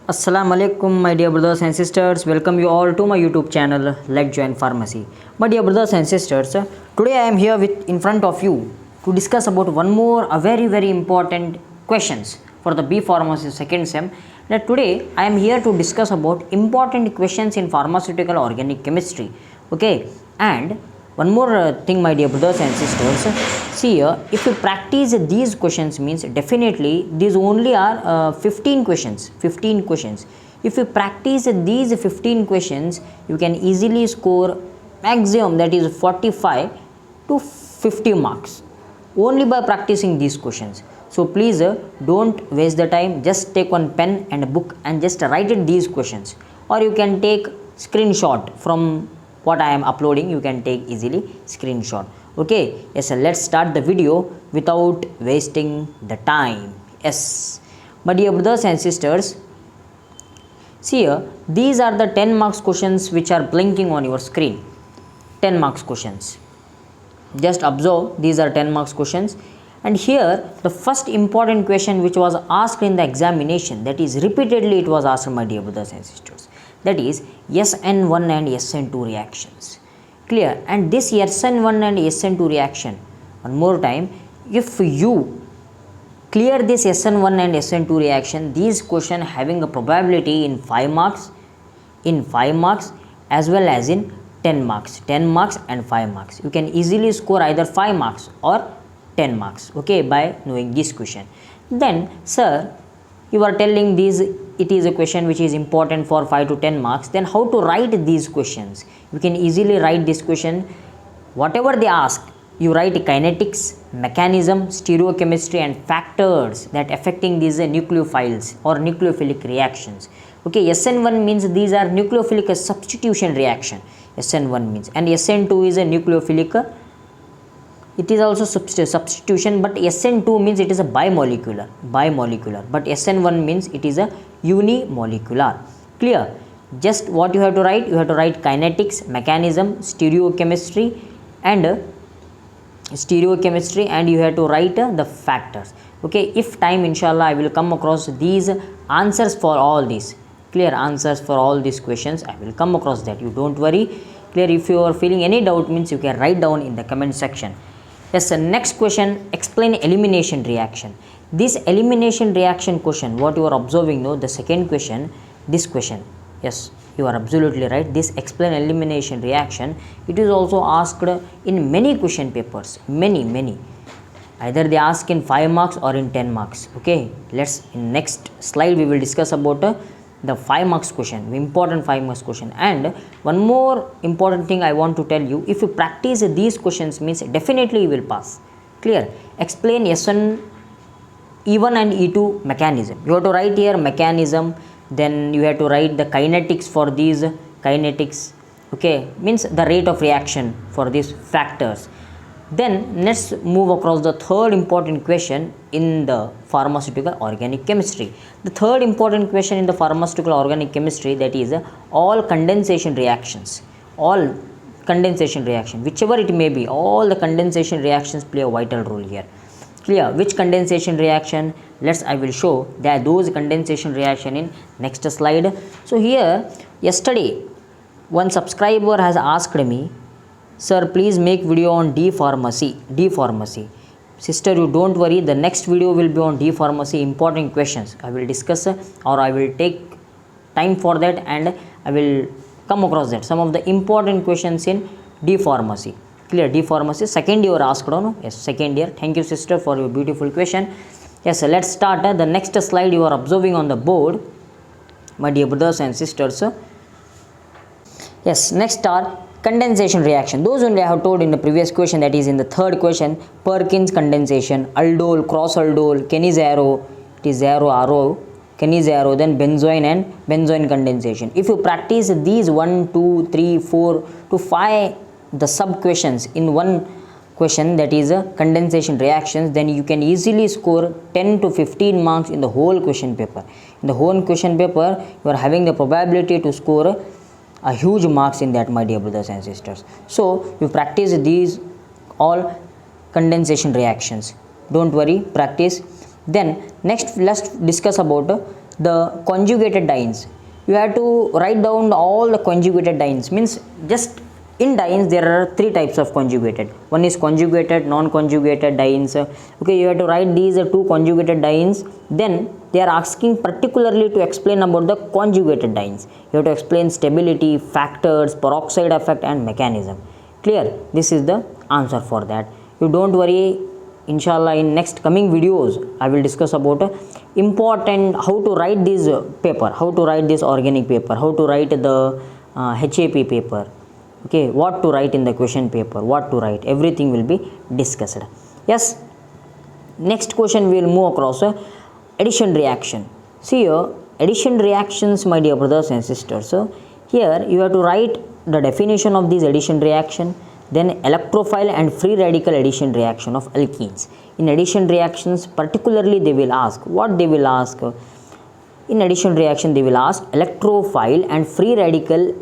Assalamu alaikum, my dear brothers and sisters. Welcome you all to my YouTube channel, Let's Join Pharmacy. My dear brothers and sisters, today I am here in front of you to discuss about one more very important questions for the B Pharmacy second sem. That today I am here to discuss about important questions in pharmaceutical organic chemistry. Okay, and one more thing, my dear brothers and sisters, see here, if you practice these questions means definitely these only are 15 questions. If you practice these 15 questions, you can easily score maximum, that is 45 to 50 marks only by practicing these questions. So please don't waste the time, just take one pen and a book and just write it these questions, or you can take screenshot from what I am uploading. You can take easily screenshot. Okay, yes, let's start the video without wasting the time. Yes, my dear brothers and sisters, see here, these are the 10 marks questions which are blinking on your screen. 10 marks questions, just observe, these are 10 marks questions. And here the first important question which was asked in the examination, that is repeatedly it was asked, my dear brothers and sisters, that is SN1 and SN2 reactions. Clear? And this SN1 and SN2 reaction, one more time, if you clear this SN1 and SN2 reaction, these question having a probability in 5 marks, as well as in 10 marks and 5 marks. You can easily score either 5 marks or 10 marks, okay, by knowing this question. Then, sir, you are telling these, it is a question which is important for 5 to 10 marks, then how to write these questions? You can easily write this question, whatever they ask, you write kinetics, mechanism, stereochemistry and factors that affecting these nucleophiles or nucleophilic reactions. Okay, SN1 means these are nucleophilic substitution reaction, SN1 means, and SN2 is a nucleophilic, it is also substitution, but SN2 means it is a bimolecular, but SN1 means it is a unimolecular. Clear? Just what you have to write, kinetics, mechanism, stereochemistry and you have to write the factors. Okay, if time inshallah I will come across these answers for all these, clear, answers for all these questions I will come across that, you don't worry. Clear? If you are feeling any doubt means you can write down in the comment section. Yes, next question, explain elimination reaction. This elimination reaction question, what you are observing, no, the second question, this question, yes, you are absolutely right, this explain elimination reaction, it is also asked in many question papers, many, either they ask in 5 marks or in 10 marks. Okay, let's, in next slide we will discuss about the 5 marks question, important 5 marks question. And one more important thing I want to tell you, if you practice these questions means definitely you will pass. Clear? Explain E1 and E2 mechanism. You have to write here mechanism, then you have to write the kinetics for these kinetics, okay, means the rate of reaction for these factors. Then let's move across the third important question in the pharmaceutical organic chemistry. The third important question in the pharmaceutical organic chemistry, that is all condensation reactions, whichever it may be, all the condensation reactions play a vital role here. Clear? Which condensation reaction? I will show that those condensation reaction in next slide. So here, yesterday one subscriber has asked me, sir, please make video on D pharmacy. Sister, you don't worry, the next video will be on D pharmacy, important questions I will discuss, or I will take time for that and I will come across that, some of the important questions in D pharmacy. Clear? D pharmacy second year asked, no? Yes, second year. Thank you, sister, for your beautiful question. Yes, let's start. The next slide you are observing on the board, my dear brothers and sisters. Yes, next are condensation reaction. Those only I have told in the previous question, that is in the third question, Perkins condensation, aldol, cross aldol, Cannizzaro, it is Cannizzaro, then benzoin and benzoin condensation. If you practice these 1, 2, 3, 4 to 5 the sub questions in one question, that is condensation reactions, then you can easily score 10 to 15 marks in the whole question paper. In the whole question paper, you are having the probability to score a huge marks in that, my dear brothers and sisters. So you practice these all condensation reactions, don't worry, practice. Then next let's discuss about the conjugated dienes. You have to write down all the conjugated dienes, means just in dienes there are three types of conjugated. One is conjugated, non-conjugated dienes. Okay, you have to write these two conjugated dienes. Then they are asking particularly to explain about the conjugated dienes. You have to explain stability, factors, peroxide effect and mechanism. Clear? This is the answer for that. You don't worry, inshallah in next coming videos I will discuss about important how to write this paper, how to write this organic paper, how to write the HAP paper. Okay, what to write in the question paper, what to write, everything will be discussed. Yes, next question we will move across addition reaction. See here, addition reactions, my dear brothers and sisters. Here you have to write the definition of this addition reaction, then electrophile and free radical addition reaction of alkenes. In addition reactions particularly they will ask, what they will ask? In addition reaction they will ask electrophile and free radical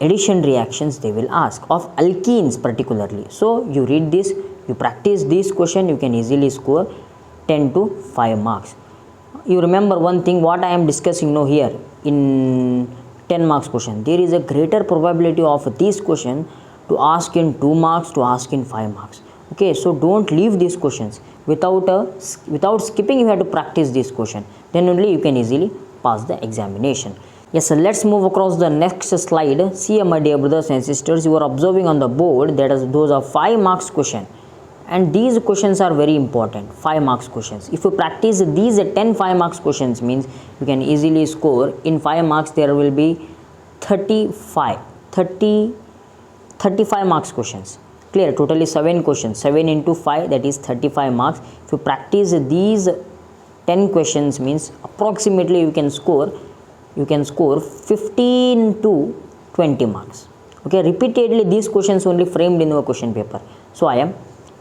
addition reactions they will ask of alkenes particularly. So you read this, you practice this question, you can easily score 10 to 5 marks. You remember one thing what I am discussing now here in 10 marks question, there is a greater probability of this question to ask in 2 marks, to ask in 5 marks. Okay, so don't leave these questions without skipping. You have to practice this question, then only you can easily pass the examination. Yes, so let's move across the next slide. See, my dear brothers and sisters, you are observing on the board that is those are 5 marks question, and these questions are very important. 5 marks questions, if you practice these 10 5 marks questions, means you can easily score in 5 marks. There will be 35 marks questions. Clear? Totally 7 questions, 7 into 5, that is 35 marks. If you practice these 10 questions, means approximately you can score 15 to 20 marks. Okay, repeatedly these questions only framed in your question paper, so I am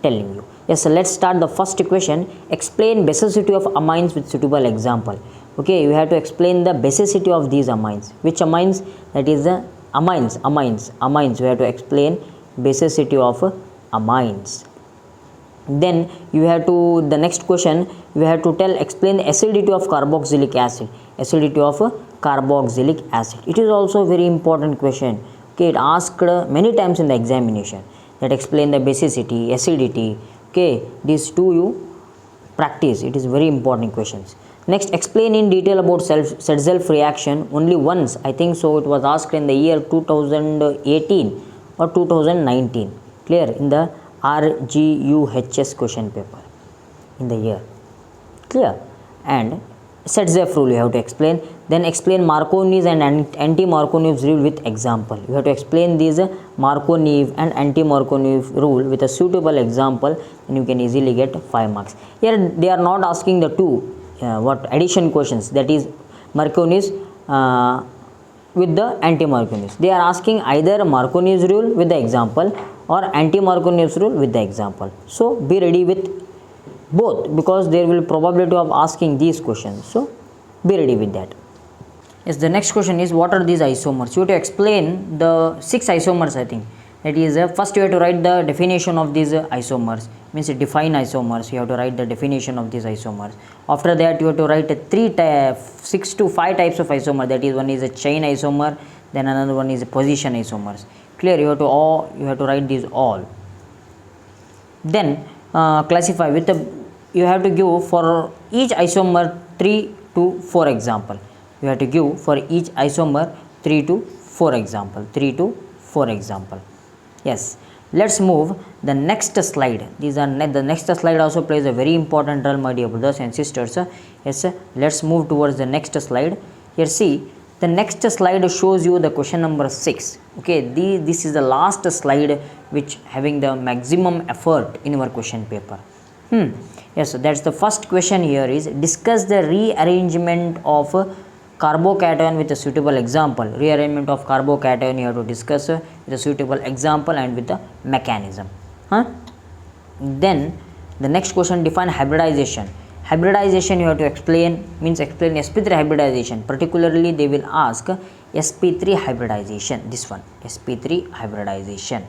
telling you. Yes, so let's start the first question. Explain basicity of amines with suitable example. Okay, you have to explain the basicity of these amines. Which amines? That is the amines. You have to explain basicity of amines. Then you have to, the next question, you have to explain the acidity of carboxylic acid. Acidity of carboxylic acid. It is also a very important question. Okay, it asked many times in the examination, that explain the basicity, acidity. Okay, these two you practice. It is very important questions. Next, explain in detail about Setzelf reaction. Only once, I think so, it was asked in the year 2018 or 2019. Clear? In the RGUHS question paper in the year. Clear? And Setzelf rule you have to explain. Then explain Marconi's and anti-Marconi's rule with example. You have to explain these Marconi and anti-Marconi rule with a suitable example, and you can easily get 5 marks. Here they are not asking the two addition questions, that is Marconi's with the anti-Marconi's. They are asking either Marconi's rule with the example or anti-Marconi's rule with the example. So be ready with both, because there will be probability of asking these questions. So be ready with that. Yes, the next question is, what are these isomers? You have to explain the 6 isomers, I think. That is, first you have to write the definition of these isomers, means define isomers. You have to write the definition of these isomers. After that, you have to write 6 to 5 types of isomer. That is, one is a chain isomer, then another one is a position isomers. Clear? You have to write these all. Then classify with you have to give for each isomer 3 to 4 example. You have to give for each isomer 3 to 4 example. Yes, let's move the next slide. These are the next slide also plays a very important role, my dear brothers and sisters. Yes, let's move towards the next slide. Here, see, the next slide shows you the question number 6. Okay, this is the last slide which having the maximum effort in our question paper. Yes, so that's the first question. Here is, discuss the rearrangement of carbocation with a suitable example. Rearrangement of carbocation you have to discuss with a suitable example and with the mechanism. Then the next question, define hybridization. Hybridization you have to explain, means explain sp3 hybridization. Particularly they will ask sp3 hybridization, this one, sp3 hybridization.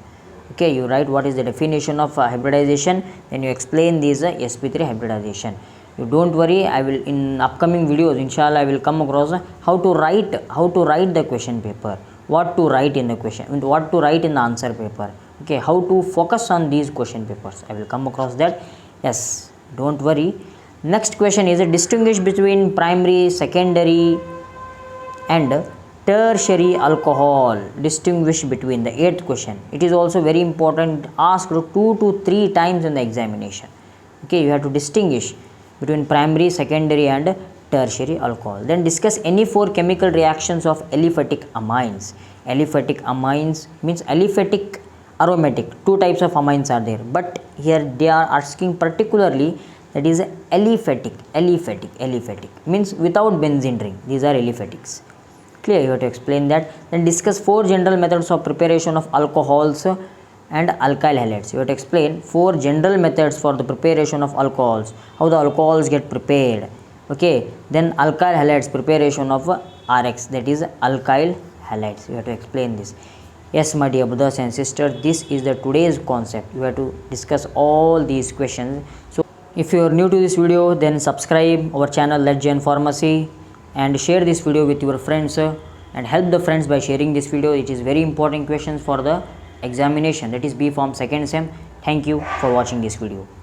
Okay, you write what is the definition of hybridization, then you explain this sp3 hybridization. You don't worry, I will in upcoming videos inshallah I will come across how to write the question paper, what to write in the question, what to write in the answer paper. Okay, how to focus on these question papers, I will come across that. Yes, don't worry. Next question is distinguish between primary, secondary and tertiary alcohol. Distinguish between the eighth question. It is also very important, asked 2 to 3 times in the examination. Okay, you have to distinguish between primary, secondary and tertiary alcohol. Then discuss any 4 chemical reactions of aliphatic amines. Aliphatic amines means aliphatic, aromatic. 2 types of amines are there, but here they are asking particularly that is aliphatic means without benzene ring. These are aliphatics. Clear? You have to explain that. Then discuss 4 general methods of preparation of alcohols and alkyl halides. You have to explain 4 general methods for the preparation of alcohols, how the alcohols get prepared. Okay, then alkyl halides, preparation of RX, that is alkyl halides. You have to explain this. Yes, my dear brothers and sisters, this is the today's concept. You have to discuss all these questions. So if you are new to this video, then subscribe our channel Let's Join Pharmacy and share this video with your friends and help the friends by sharing this video. It is very important questions for the examination, that is B Pharm second sem. Thank you for watching this video.